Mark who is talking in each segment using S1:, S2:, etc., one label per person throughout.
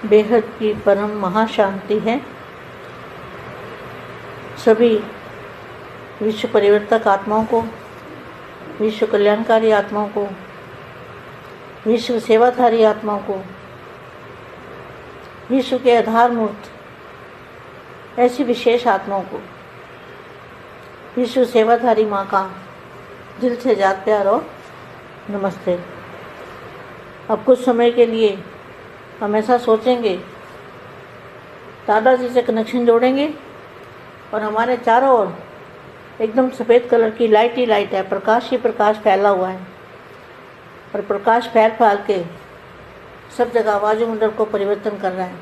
S1: बेहद की परम महाशांति है। सभी विश्व परिवर्तक आत्माओं को, विश्व कल्याणकारी आत्माओं को, विश्व सेवाधारी आत्माओं को, विश्व के आधार मूर्त ऐसी विशेष आत्माओं को विश्व सेवाधारी माँ का दिल से याद प्यार और नमस्ते। अब कुछ समय के लिए हम ऐसा सोचेंगे, दादाजी से कनेक्शन जोड़ेंगे और हमारे चारों ओर एकदम सफ़ेद कलर की लाइट ही लाइट है, प्रकाश ही प्रकाश फैला हुआ है और प्रकाश फैल के सब जगह वायुमंडल को परिवर्तन कर रहा है।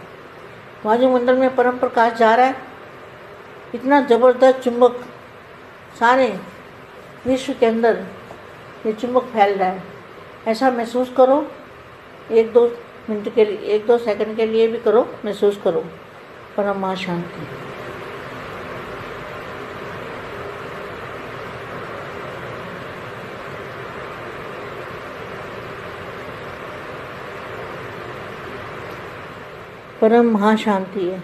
S1: वायुमंडल में परम प्रकाश जा रहा है, इतना ज़बरदस्त चुंबक सारे विश्व के अंदर ये चुंबक फैल रहा है। ऐसा महसूस करो, 1-2 मिनट के लिए, 1-2 सेकंड के लिए भी करो, महसूस करो परम मां शांति। परम महाशांति है।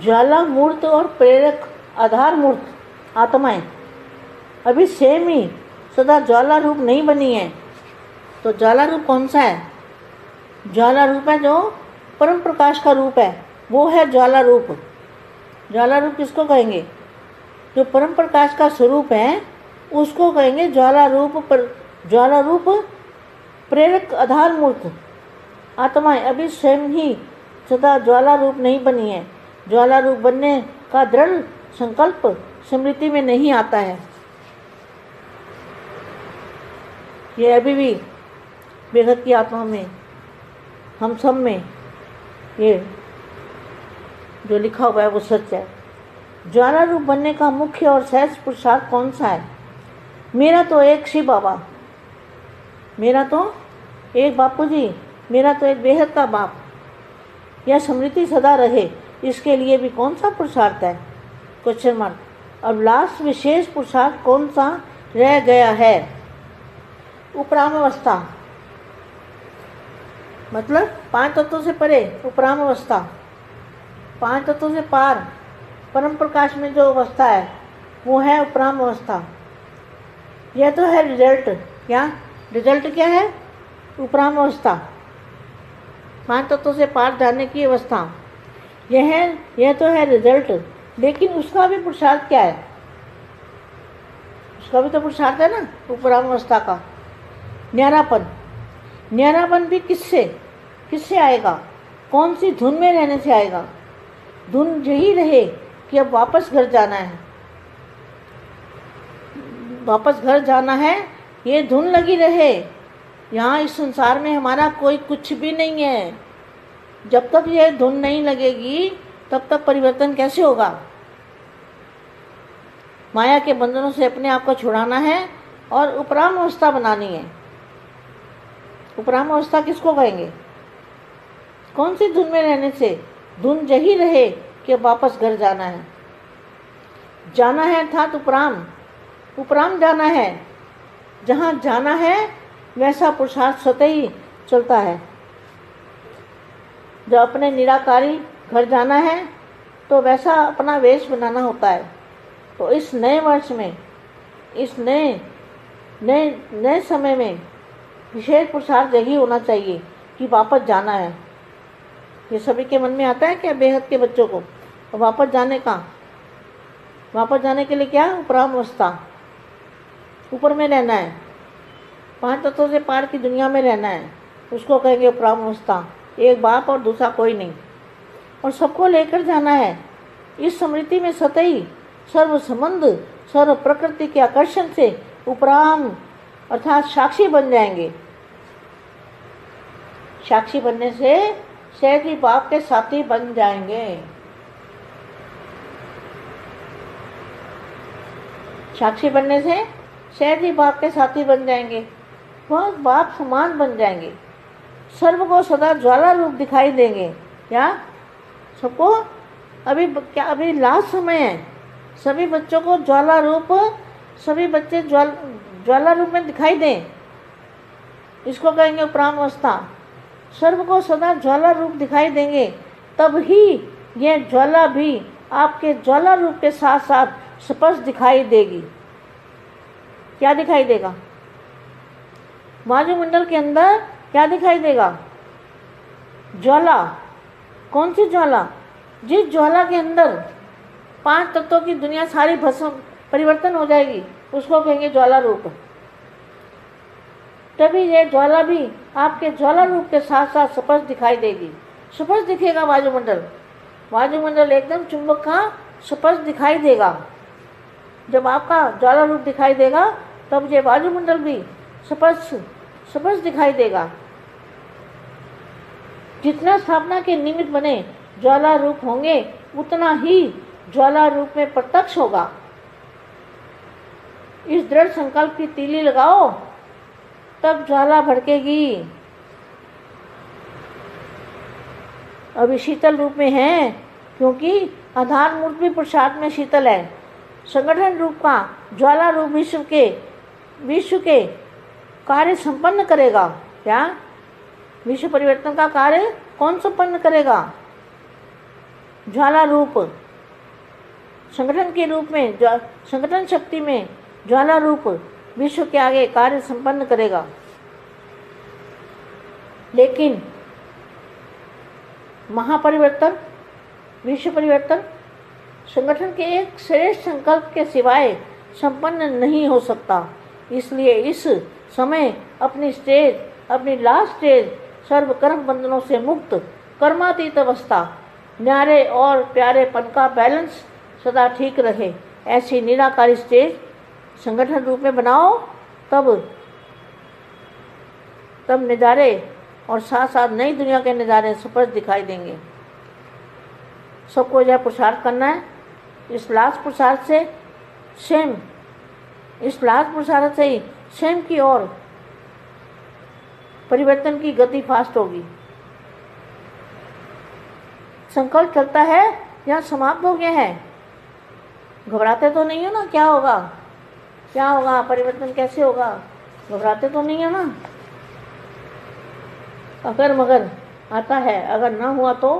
S1: ज्वाला मूर्त और प्रेरक आधार मूर्त आत्माएं अभी सेम ही सदा ज्वाला रूप नहीं बनी है। तो ज्वाला रूप कौन सा है? ज्वाला रूप है जो परम प्रकाश का रूप है, वो है ज्वाला रूप। ज्वाला रूप किसको कहेंगे? जो परम प्रकाश का स्वरूप है उसको कहेंगे ज्वाला रूप। ज्वाला रूप प्रेरक आधार मूर्त आत्माएं अभी स्वयं ही सदा ज्वाला रूप नहीं बनी है। ज्वाला रूप बनने का दृढ़ संकल्प स्मृति में नहीं आता है। ये अभी भी बेहद की आत्मा में, हम सब में ये जो लिखा हुआ है वो सच है। ज्वाला रूप बनने का मुख्य और सहज पुरुषार्थ कौन सा है? मेरा तो एक शिव बाबा, मेरा तो एक बापू जी, मेरा तो एक बेहद का बाप, यह स्मृति सदा रहे, इसके लिए भी कौन सा पुरुषार्थ है? Question mark. अब लास्ट विशेष पुरुषार्थ कौन सा रह गया है? उपराम अवस्था, मतलब 5 तत्वों से परे उपराम अवस्था, 5 तत्वों से पार परम प्रकाश में जो अवस्था है वो है उपराम अवस्था। यह तो है रिजल्ट। क्या रिजल्ट क्या है? उपराम अवस्था, 5 तत्वों से पार जाने की अवस्था, यह तो है रिजल्ट। लेकिन उसका भी पुरुषार्थ क्या है? उसका भी तो पुरुषार्थ है ना उपराम अवस्था का। न्यारापन, न्यारापन भी किससे आएगा? कौन सी धुन में रहने से आएगा? धुन यही रहे कि अब वापस घर जाना है, वापस घर जाना है, ये धुन लगी रहे। यहाँ इस संसार में हमारा कोई कुछ भी नहीं है। जब तक यह धुन नहीं लगेगी तब तक परिवर्तन कैसे होगा? माया के बंधनों से अपने आप को छुड़ाना है और उपराम अवस्था बनानी है। उपराम अवस्था किसको कहेंगे? कौन सी धुन में रहने से? धुन यही रहे कि वापस घर जाना है। जाना है अर्थात उपराम जाना है। जहाँ जाना है वैसा पुरुषार्थ स्वतः ही चलता है। जब अपने निराकारी घर जाना है तो वैसा अपना वेश बनाना होता है। तो इस नए वर्ष में, इस नए समय में विशेष पुरुषार्थ यही होना चाहिए कि वापस जाना है। ये सभी के मन में आता है क्या? बेहद के बच्चों को वापस जाने के लिए क्या? उपराम अवस्था, ऊपर में रहना है, 5 तत्वों से पार की दुनिया में रहना है, उसको कहेंगे उपराम अवस्था। एक बाप और दूसरा कोई नहीं, और सबको लेकर जाना है। इस स्मृति में सतही सर्व संबंध, सर्व प्रकृति के आकर्षण से उपराम अर्थात साक्षी बन जाएंगे। साक्षी बनने से शायद ही बाप के साथी बन जाएंगे। साक्षी बनने से शायद ही बाप के साथी बन जाएंगे, वह बाप समान बन जाएंगे। सर्व को सदा ज्वाला रूप दिखाई देंगे। क्या सबको? अभी लास्ट समय है। सभी बच्चों को ज्वाला रूप, सभी बच्चे ज्वाला रूप में दिखाई दें। इसको कहेंगे उपराम अवस्था। सर्व को सदा ज्वाला रूप दिखाई देंगे, तब ही यह ज्वाला भी आपके ज्वाला रूप के साथ साथ स्पष्ट दिखाई देगी। क्या दिखाई देगा? वायुमंडल के अंदर क्या दिखाई देगा? ज्वाला। कौन सी ज्वाला? जिस ज्वाला के अंदर 5 तत्वों की दुनिया सारी भस्म परिवर्तन हो जाएगी, उसको कहेंगे ज्वाला रूप। तभी ये ज्वाला भी आपके ज्वाला रूप के साथ साथ स्पष्ट दिखाई देगी। स्पष्ट दिखेगा वायुमंडल। वायुमंडल एकदम चुंबक का स्पष्ट दिखाई देगा। जब आपका ज्वाला रूप दिखाई देगा तब ये वायुमंडल भी स्पष्ट दिखाई देगा। जितना स्थापना के निमित्त बने ज्वाला रूप होंगे, उतना ही ज्वाला रूप में प्रत्यक्ष होगा। इस दृढ़ संकल्प की तीली लगाओ, तब ज्वाला भड़केगी। अभी शीतल रूप में है, क्योंकि आधार मूर्त भी पुरुषार्थ में शीतल है। संगठन रूप का ज्वाला रूप विश्व के कार्य संपन्न करेगा। क्या? विश्व परिवर्तन का कार्य कौन संपन्न करेगा? ज्वाला रूप। संगठन के रूप में, संगठन शक्ति में ज्वाला रूप विश्व के आगे कार्य संपन्न करेगा। लेकिन महापरिवर्तन, विश्व परिवर्तन संगठन के एक श्रेष्ठ संकल्प के सिवाय संपन्न नहीं हो सकता। इसलिए इस समय अपनी लास्ट स्टेज सर्व कर्म बंधनों से मुक्त कर्मातीत अवस्था, न्यारे और प्यारेपन का बैलेंस सदा ठीक रहे, ऐसी निराकारी स्टेज संगठन रूप में बनाओ। तब नज़ारे और साथ साथ नई दुनिया के नज़ारे स्पष्ट दिखाई देंगे। सबको यह पुरुषार्थ करना है। इस लास्ट पुरुषार्थ से स्वयं की ओर परिवर्तन की गति फास्ट होगी। संकल्प चलता है या समाप्त हो गया है? घबराते तो नहीं हो ना? क्या होगा? क्या होगा? परिवर्तन कैसे होगा? घबराते तो नहीं हो ना? अगर मगर आता है, अगर ना हुआ तो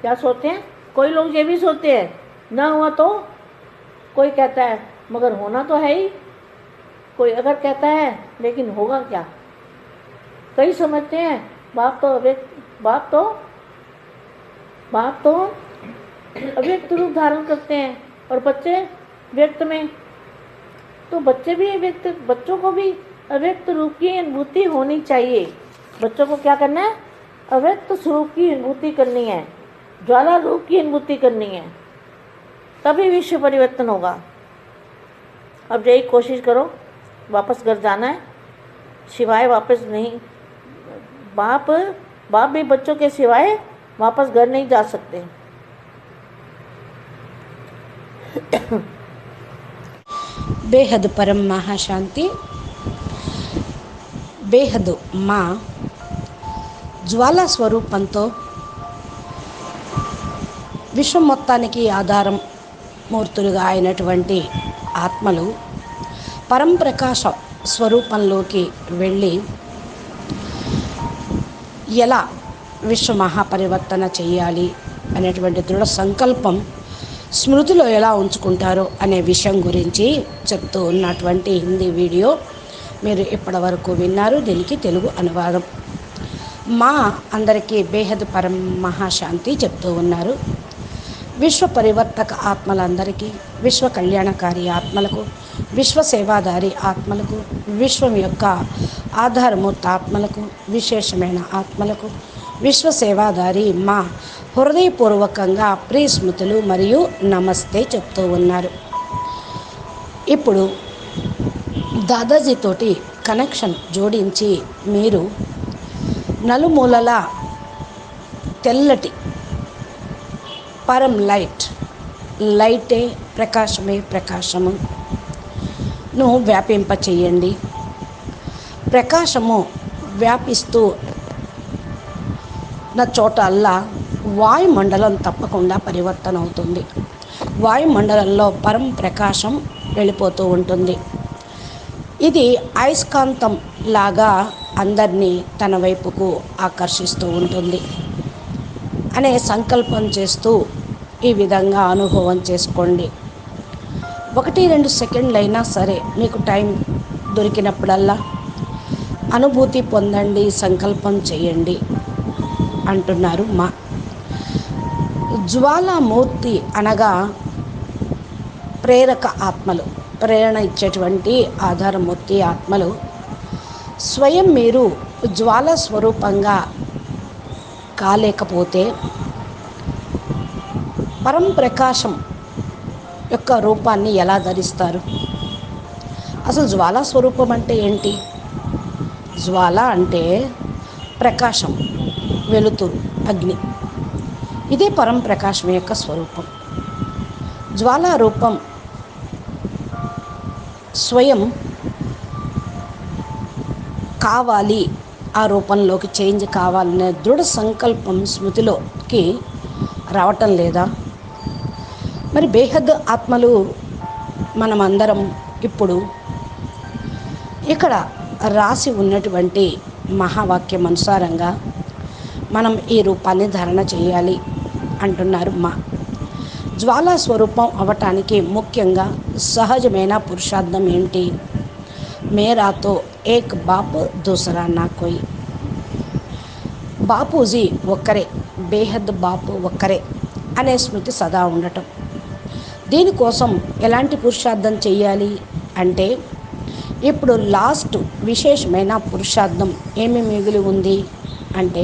S1: क्या सोचते हैं? कोई लोग ये भी सोचते हैं, ना हुआ तो। कोई कहता है मगर होना तो है ही। कोई अगर कहता है लेकिन होगा क्या? कई समझते हैं बाप तो अव्यक्त रूप धारण करते हैं और बच्चे व्यक्त में। तो बच्चों को भी अव्यक्त रूप की अनुभूति होनी चाहिए। बच्चों को क्या करना है? अव्यक्त स्वरूप की अनुभूति करनी है, ज्वाला रूप की अनुभूति करनी है, तभी विश्व परिवर्तन होगा। अब यही कोशिश करो। वापस घर जाना है, सिवाय वापस नहीं। बाप भी बच्चों के सिवाय वापस घर नहीं जा सकते।
S2: బేహద్ పరం మహాశాంతి. బేహద్ మా జ్వాలా స్వరూపంతో విశ్వం మొత్తానికి ఆధారం మూర్తులుగా అయినటువంటి ఆత్మలు పరంప్రకాశ స్వరూపంలోకి వెళ్ళి ఎలా విశ్వ మహాపరివర్తన చేయాలి అనేటువంటి దృఢ సంకల్పం స్మృతిలో ఎలా ఉంచుకుంటారో అనే విషయం గురించి చెప్తూ ఉన్నటువంటి హిందీ వీడియో మీరు ఇప్పటివరకు విన్నారు. దీనికి తెలుగు అనువాదం. మా అందరికీ బేహద్ పరం మహాశాంతి చెప్తూ ఉన్నారు. విశ్వ పరివర్తక ఆత్మలందరికీ, విశ్వ కళ్యాణకారి ఆత్మలకు, విశ్వ సేవాదారి ఆత్మలకు, విశ్వం యొక్క ఆధారమూర్త ఆత్మలకు, విశేషమైన ఆత్మలకు, విశ్వ సేవాదారి మా హృదయపూర్వకంగా ప్రియ స్మృతులు మరియు నమస్తే చెప్తూ ఉన్నారు. ఇప్పుడు దాదాజీతోటి కనెక్షన్ జోడించి మీరు నలుమూలల తెల్లటి పరం లైటే ప్రకాశమే ప్రకాశమును వ్యాపింపచేయండి. ప్రకాశము వ్యాపిస్తూ నా చోట అల్లా వాయుమండలం తప్పకుండా పరివర్తన అవుతుంది. వాయుమండలంలో పరం ప్రకాశం వెళ్ళిపోతూ ఉంటుంది. ఇది అయస్కాంతం లాగా అందరినీ తన వైపుకు ఆకర్షిస్తూ ఉంటుంది అనే సంకల్పం చేస్తూ ఈ విధంగా అనుభవం చేసుకోండి. 1-2 సెకండ్లు అయినా సరే మీకు టైం దొరికినప్పుడల్లా అనుభూతి పొందండి, సంకల్పం చేయండి అంటున్నారు మా. జ్వాలామూర్తి అనగా ప్రేరక ఆత్మలు, ప్రేరణ ఇచ్చేటువంటి ఆధారమూర్తి ఆత్మలు. స్వయం మీరు జ్వాల స్వరూపంగా కాలేకపోతే పరంప్రకాశం యొక్క రూపాన్ని ఎలా ధరిస్తారు? అసలు జ్వాలా స్వరూపం అంటే ఏంటి? జ్వాల అంటే ప్రకాశం, వెలుతురు, అగ్ని. ఇదే పరంప్రకాశం యొక్క స్వరూపం. జ్వాలా రూపం స్వయం కావాలి, ఆ రూపంలోకి చేంజ్ కావాలనే దృఢ సంకల్పం స్మృతిలోకి రావటం లేదా? మరి బేహద్ ఆత్మలు మనమందరం ఇప్పుడు ఇక్కడ రాసి ఉన్నటువంటి మహావాక్యం అనుసారంగా మనం ఈ రూపాన్ని ధారణ చేయాలి అంటున్నారు మా. జ్వాలా స్వరూపం అవటానికి ముఖ్యంగా సహజమైన పురుషార్థం ఏంటి? మేరాతో ఏక్ బాప్ దూసరా నా కోయి. బాపూజీ ఒక్కరే, బేహద్ బాపు ఒక్కరే అనే స్మృతి సదా ఉండటం. దీనికోసం ఎలాంటి పురుషార్థం చెయ్యాలి అంటే, ఇప్పుడు లాస్ట్ విశేషమైన పురుషార్థం ఏమి మిగిలి ఉంది అంటే,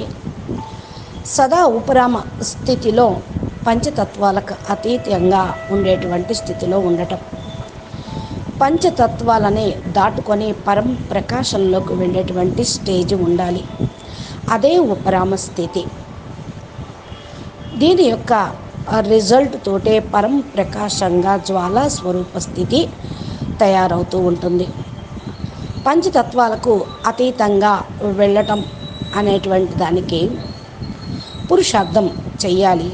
S2: సదా ఉపరామ స్థితిలో పంచతత్వాలకు అతీతంగా ఉండేటువంటి స్థితిలో ఉండటం. పంచతత్వాలని దాటుకొని పరం ప్రకాశంలోకి వెళ్ళేటువంటి స్టేజ్ ఉండాలి. అదే ఉపరామ స్థితి. దీని యొక్క రిజల్ట్ తోటే పరం ప్రకాశంగా జ్వాలా స్వరూప స్థితి తయారవుతూ ఉంటుంది. పంచతత్వాలకు అతీతంగా వెళ్ళటం అనేటువంటి దానికి పురుషార్థం చెయ్యాలి.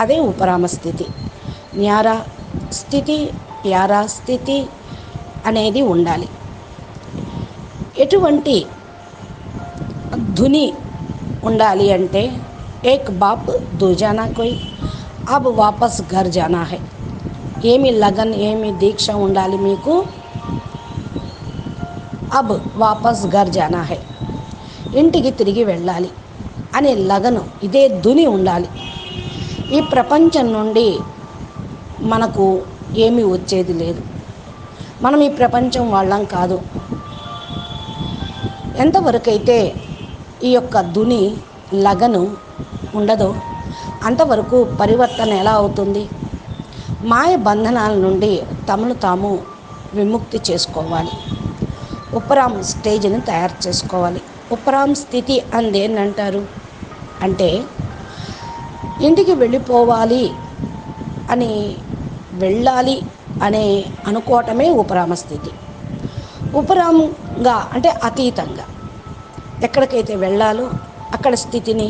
S2: అదే ఉపరామ స్థితి. న్యారా స్థితి, ప్యారా స్థితి అనేది ఉండాలి. ఎటువంటి ధుని ఉండాలి అంటే, ఏక్ బాప్ దూజానా కోయి, అబ్ వాపస్ ఘర్ జానా హై. ఏమి లగన్, ఏమి దీక్ష ఉండాలి మీకు? అబ్ వాపస్ ఘర్ జానా హై, ఇంటికి తిరిగి వెళ్ళాలి అనే లగను, ఇదే ధుని ఉండాలి. ఈ ప్రపంచం నుండి మనకు ఏమీ వచ్చేది లేదు. మనం ఈ ప్రపంచం వాళ్ళం కాదు. ఎంతవరకైతే ఈ యొక్క ధుని లగను ఉండదో అంతవరకు పరివర్తన ఎలా అవుతుంది? మాయ బంధనాల నుండి తమను తాము విముక్తి చేసుకోవాలి. ఉపరామ్ స్టేజ్ని తయారు చేసుకోవాలి. ఉపరామ్ స్థితి అందేంటంటారు అంటే, ఇంటికి వెళ్ళిపోవాలి అని, వెళ్ళాలి అనే అనుకోవటమే ఉపరామ స్థితి. ఉపరామంగా అంటే అతీతంగా ఎక్కడికైతే వెళ్ళాలో అక్కడ స్థితిని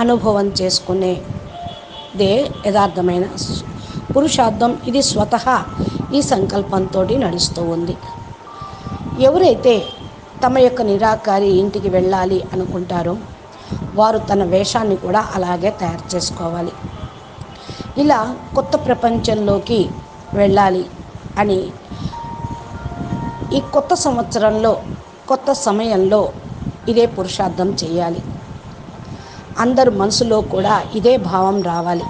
S2: అనుభవం చేసుకునేదే యథార్థమైన పురుషార్థం. ఇది స్వతహా ఈ సంకల్పంతో నడుస్తూ ఉంది. ఎవరైతే తమ యొక్క నిరాకారి ఇంటికి వెళ్ళాలి అనుకుంటారో వారు తన వేషాన్ని కూడా అలాగే తయారు చేసుకోవాలి. ఇలా కొత్త ప్రపంచంలోకి వెళ్ళాలి అని ఈ కొత్త సంవత్సరంలో, కొత్త సమయంలో ఇదే పురుషార్థం చేయాలి. అందరు మనసులో కూడా ఇదే భావం రావాలి.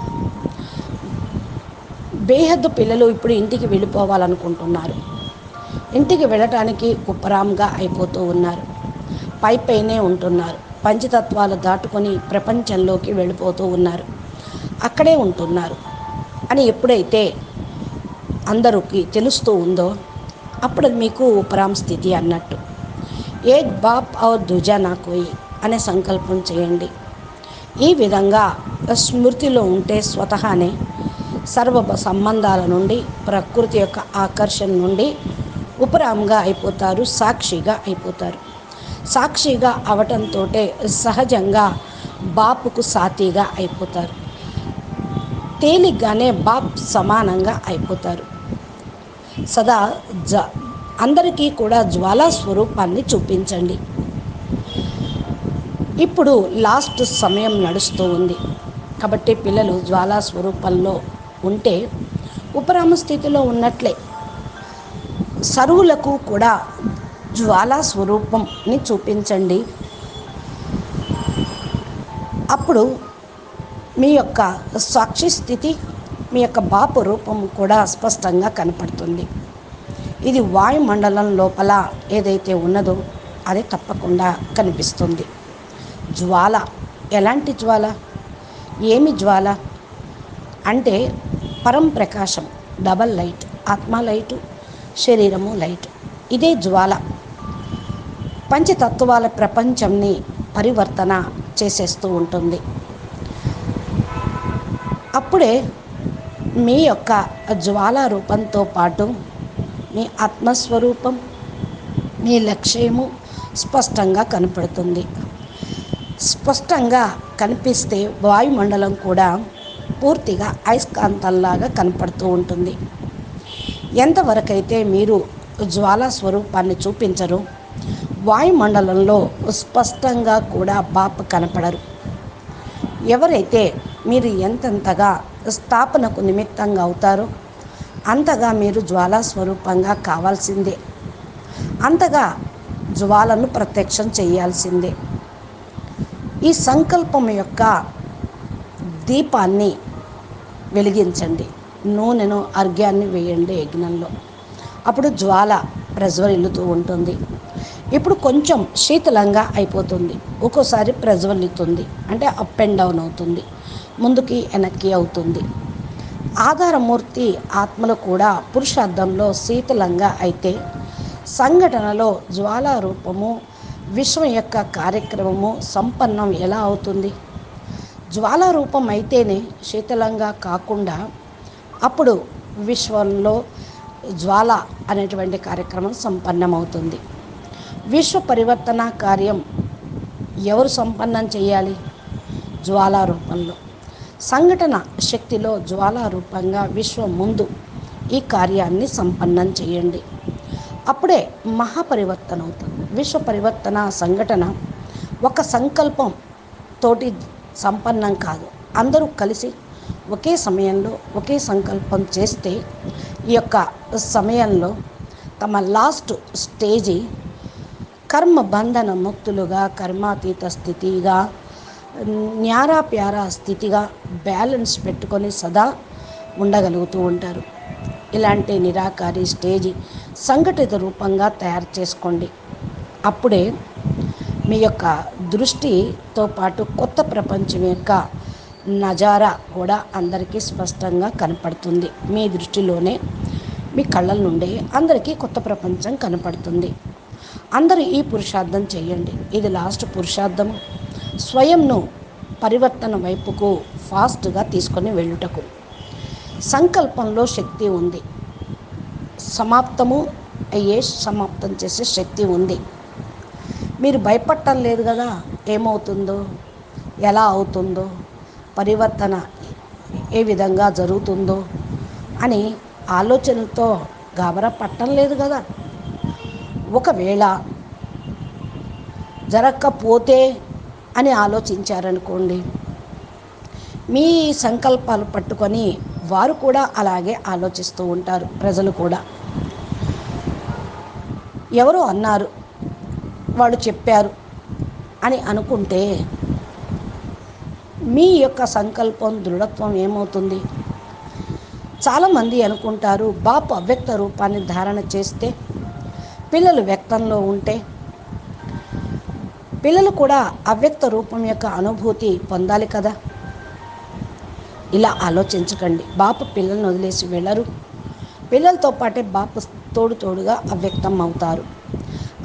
S2: బేహద్దు పిల్లలు ఇప్పుడు ఇంటికి వెళ్ళిపోవాలనుకుంటున్నారు. ఇంటికి వెళ్ళటానికి ఉపరాంగా అయిపోతూ ఉన్నారు. పైనే ఉంటున్నారు. పంచతత్వాలు దాటుకొని ప్రపంచంలోకి వెళ్ళిపోతూ ఉన్నారు. అక్కడే ఉంటున్నారు అని ఎప్పుడైతే అందరికీ తెలుస్తూ ఉందో అప్పుడు మీకు ఉపరామ్ స్థితి అన్నట్టు. ఏక్ బాప్ ఔర్ దూజా నా కోయి అనే సంకల్పం చేయండి. ఈ విధంగా స్మృతిలో ఉంటే స్వతహానే సర్వ సంబంధాల నుండి, ప్రకృతి యొక్క ఆకర్షణ నుండి ఉపరాంగా అయిపోతారు, సాక్షిగా అయిపోతారు. సాక్షిగా అవటంతో సహజంగా బాపుకు సాతిగా అయిపోతారు. తేలిగ్గానే బాప్ సమానంగా అయిపోతారు. సదా అందరికీ కూడా జ్వాలా స్వరూపాన్ని చూపించండి. ఇప్పుడు లాస్ట్ సమయం నడుస్తూ ఉంది కాబట్టి పిల్లలు జ్వాలా స్వరూపంలో ఉంటే ఉపరామ స్థితిలో ఉన్నట్లే. సర్వులకు కూడా జ్వాలా స్వరూపంని చూపించండి. అప్పుడు మీ యొక్క సాక్షి స్థితి, మీ యొక్క బాపు రూపం కూడా స్పష్టంగా కనపడుతుంది. ఇది వాయుమండలం లోపల ఏదైతే ఉన్నదో అది తప్పకుండా కనిపిస్తుంది. జ్వాల ఎలాంటి జ్వాల, ఏమి జ్వాల అంటే పరం ప్రకాశం, డబల్ లైట్, ఆత్మ లైటు, శరీరము లైట్. ఇదే జ్వాల పంచతత్వాల ప్రపంచంని పరివర్తన చేసేస్తూ ఉంటుంది. అప్పుడే మీ యొక్క జ్వాలా రూపంతో పాటు మీ ఆత్మస్వరూపం, మీ లక్ష్యము స్పష్టంగా కనపడుతుంది. స్పష్టంగా కనిపిస్తే వాయుమండలం కూడా పూర్తిగా అయస్కాంతంలాగా కనపడుతూ ఉంటుంది. ఎంతవరకైతే మీరు జ్వాలా స్వరూపాన్ని చూపించరు, వాయుమండలంలో స్పష్టంగా కూడా బాపు కనపడరు. ఎవరైతే మీరు ఎంతెంతగా స్థాపనకు నిమిత్తంగా అవుతారో అంతగా మీరు జ్వాలా స్వరూపంగా కావాల్సిందే, అంతగా జ్వాలను ప్రత్యక్షం చేయాల్సిందే. ఈ సంకల్పం యొక్క దీపాన్ని వెలిగించండి, నూనెను అర్ఘ్యాన్ని వేయండి యజ్ఞంలో. అప్పుడు జ్వాల ప్రజ్వలిల్లుతూ ఉంటుంది. ఇప్పుడు కొంచెం శీతలంగా అయిపోతుంది, ఒక్కోసారి ప్రజ్వలిస్తుంది, అంటే అప్ అండ్ డౌన్ అవుతుంది, ముందుకి వెనక్కి అవుతుంది. ఆధారమూర్తి ఆత్మలు కూడా పురుషార్థంలో శీతలంగా అయితే సంఘటనలో జ్వాలా రూపము విశ్వం యొక్క కార్యక్రమము సంపన్నం ఎలా అవుతుంది? జ్వాలా రూపం అయితేనే శీతలంగా కాకుండా అప్పుడు విశ్వంలో జ్వాల అనేటువంటి కార్యక్రమం సంపన్నమవుతుంది. విశ్వ పరివర్తన కార్యం ఎవరు సంపన్నం చేయాలి? జ్వాలా రూపంలో. సంఘటన శక్తిలో జ్వాలా రూపంగా విశ్వం ముందు ఈ కార్యాన్ని సంపన్నం చేయండి. అప్పుడే మహాపరివర్తన అవుతుంది. విశ్వ పరివర్తన సంఘటన ఒక సంకల్పం తోటి సంపన్నం కాదు. అందరూ కలిసి ఒకే సమయంలో ఒకే సంకల్పం చేస్తే ఈ యొక్క సమయంలో తమ లాస్ట్ స్టేజి కర్మ బంధన ముక్తులుగా, కర్మాతీత స్థితిగా, న్యారా ప్యారా స్థితిగా బ్యాలెన్స్ పెట్టుకొని సదా ఉండగలుగుతూ ఉంటారు. ఇలాంటి నిరాకారి స్టేజి సంఘటిత రూపంగా తయారు చేసుకోండి. అప్పుడే మీ యొక్క దృష్టితో పాటు కొత్త ప్రపంచం యొక్క నజారా కూడా అందరికీ స్పష్టంగా కనపడుతుంది. మీ దృష్టిలోనే, మీ కళ్ళ నుండే అందరికీ కొత్త ప్రపంచం కనపడుతుంది. అందరూ ఈ పురుషార్థం చేయండి. ఇది లాస్ట్ పురుషార్థము. స్వయంను పరివర్తన వైపుకు ఫాస్ట్గా తీసుకొని వెళ్ళుటకు సంకల్పంలో శక్తి ఉంది. సమాప్తము అయ్యే సమాప్తం చేసే శక్తి ఉంది. మీరు భయపడటం లేదు కదా, ఏమవుతుందో, ఎలా అవుతుందో, పరివర్తన ఏ విధంగా జరుగుతుందో అని ఆలోచనతో గాబరా పట్టం లేదు కదా. ఒకవేళ జరగకపోతే అని ఆలోచించారనుకోండి, మీ సంకల్పాలు పట్టుకొని వారు కూడా అలాగే ఆలోచిస్తూ ఉంటారు. ప్రజలు కూడా ఎవరో అన్నారు, వాళ్ళు చెప్పారు అని అనుకుంటే మీ యొక్క సంకల్పం దృఢత్వం ఏమవుతుంది? చాలామంది అనుకుంటారు బాపు అవ్యక్త రూపాన్ని ధారణ చేస్తే, పిల్లలు వ్యక్తంలో ఉంటే పిల్లలు కూడా అవ్యక్త రూపం యొక్క అనుభూతి పొందాలి కదా. ఇలా ఆలోచించకండి. బాపు పిల్లలను వదిలేసి వెళ్ళరు. పిల్లలతో పాటే బాపు తోడుగా అవ్యక్తం అవుతారు.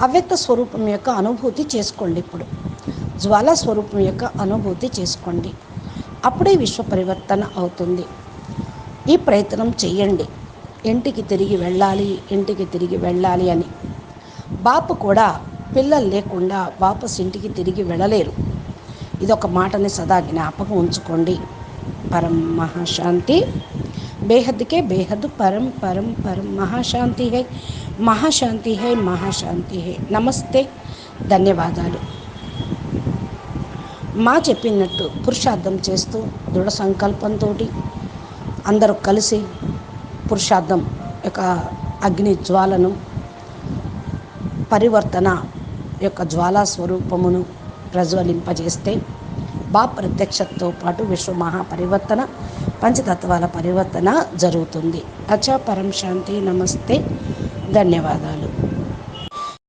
S2: అవ్యక్త స్వరూపం యొక్క అనుభూతి చేసుకోండి. ఇప్పుడు జ్వాలా స్వరూపం యొక్క అనుభూతి చేసుకోండి. అప్పుడే విశ్వ పరివర్తన అవుతుంది. ఈ ప్రయత్నం చెయ్యండి. ఇంటికి తిరిగి వెళ్ళాలి అని. బాపు కూడా పిల్లలు లేకుండా వాపస్ ఇంటికి తిరిగి వెళ్ళలేరు. ఇదొక మాటని సదా జ్ఞాపకం ఉంచుకోండి. పరం మహాశాంతి. బేహద్కే బేహద్ పరం పరం పరం మహాశాంతి హై. మహాశాంతి హై, మహాశాంతి హై. నమస్తే, ధన్యవాదాలు. మా చెప్పినట్టు పురుషార్థం చేస్తూ దృఢ సంకల్పంతో అందరూ కలిసి పురుషార్థం యొక్క అగ్ని జ్వాలను, పరివర్తన యొక్క జ్వాలా స్వరూపమును ప్రజ్వలింపజేస్తే ప్రత్యక్షతతో పాటు విశ్వ మహాపరివర్తన, పంచతత్వాల పరివర్తన జరుగుతుంది. అచ్చా, పరం శాంతి. నమస్తే, ధన్యవాదాలు.